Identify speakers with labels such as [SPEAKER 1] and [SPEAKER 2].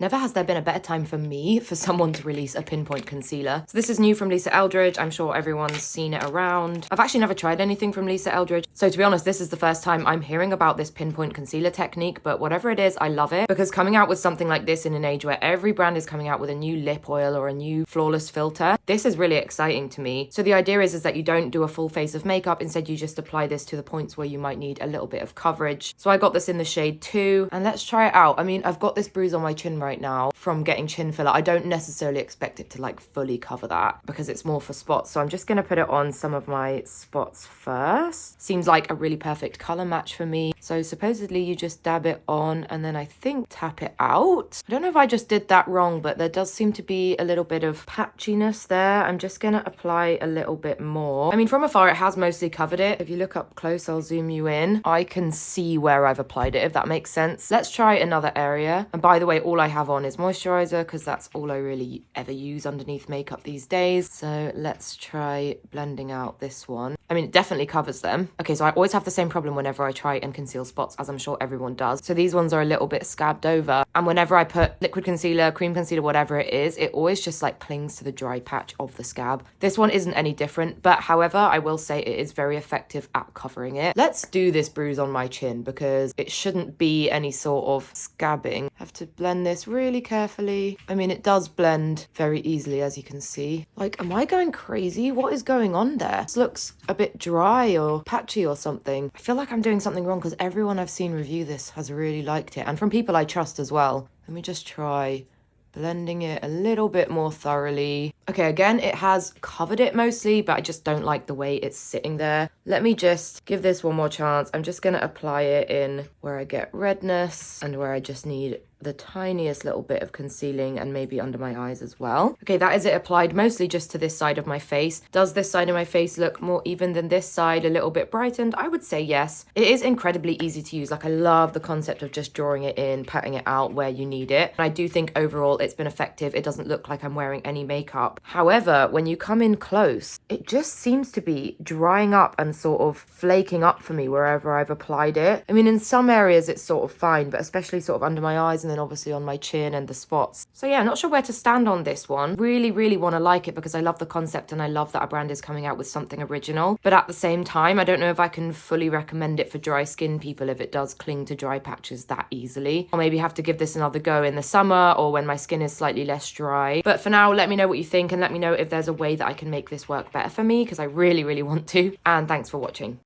[SPEAKER 1] Never has there been a better time for me for someone to release a Pinpoint concealer. So this is new from Eldridge. I'm sure everyone's seen it around. I've actually never tried anything from Eldridge. So to be honest, this is the first time I'm hearing about this Pinpoint concealer technique, but whatever it is, I love it, because coming out with something like this in an age where every brand is coming out with a new lip oil or a new flawless filter, this is really exciting to me. So the idea is that you don't do a full face of makeup. Instead, you just apply this to the points where you might need a little bit of coverage. So I got this in the shade 2, and let's try it out. I mean, I've got this bruise on my chin right now from getting chin filler. I don't necessarily expect it to like fully cover that because it's more for spots. So I'm just going to put it on some of my spots first. Seems like a really perfect color match for me. So supposedly you just dab it on and then I think tap it out. I don't know if I just did that wrong, but there does seem to be a little bit of patchiness there. I'm just going to apply a little bit more. I mean, from afar, it has mostly covered it. If you look up close, I'll zoom you in. I can see where I've applied it, if that makes sense. Let's try another area. And by the way, all I have on is moisturizer because that's all I really ever use underneath makeup these days. So let's try blending out this one. I mean, it definitely covers them. Okay, so I always have the same problem whenever I try and conceal spots, as I'm sure everyone does. So these ones are a little bit scabbed over. And whenever I put liquid concealer, cream concealer, whatever it is, it always just like clings to the dry patch of the scab. This one isn't any different, but however, I will say it is very effective at covering it. Let's do this bruise on my chin because it shouldn't be any sort of scabbing. I have to blend this really carefully. I mean, it does blend very easily, as you can see. Like, am I going crazy? What is going on there? This looks a bit dry or patchy or something. I feel like I'm doing something wrong because everyone I've seen review this has really liked it, and from people I trust as well. Let me just try blending it a little bit more thoroughly. Okay, again, it has covered it mostly, but I just don't like the way it's sitting there. Let me just give this one more chance. I'm just going to apply it in where I get redness and where I just need the tiniest little bit of concealing, and maybe under my eyes as well. Okay, that is it applied mostly just to this side of my face. Does this side of my face look more even than this side, a little bit brightened? I would say yes. It is incredibly easy to use. Like, I love the concept of just drawing it in, patting it out where you need it. And I do think overall it's been effective. It doesn't look like I'm wearing any makeup. However, when you come in close, it just seems to be drying up and sort of flaking up for me wherever I've applied it. I mean, in some areas it's sort of fine, but especially sort of under my eyes and then obviously on my chin and the spots. So yeah, not sure where to stand on this one. Really want to like it because I love the concept and I love that a brand is coming out with something original. But at the same time, I don't know if I can fully recommend it for dry skin people if it does cling to dry patches that easily. I'll maybe have to give this another go in the summer or when my skin is slightly less dry. But for now, let me know what you think and let me know if there's a way that I can make this work better for me because I really want to. And thanks for watching.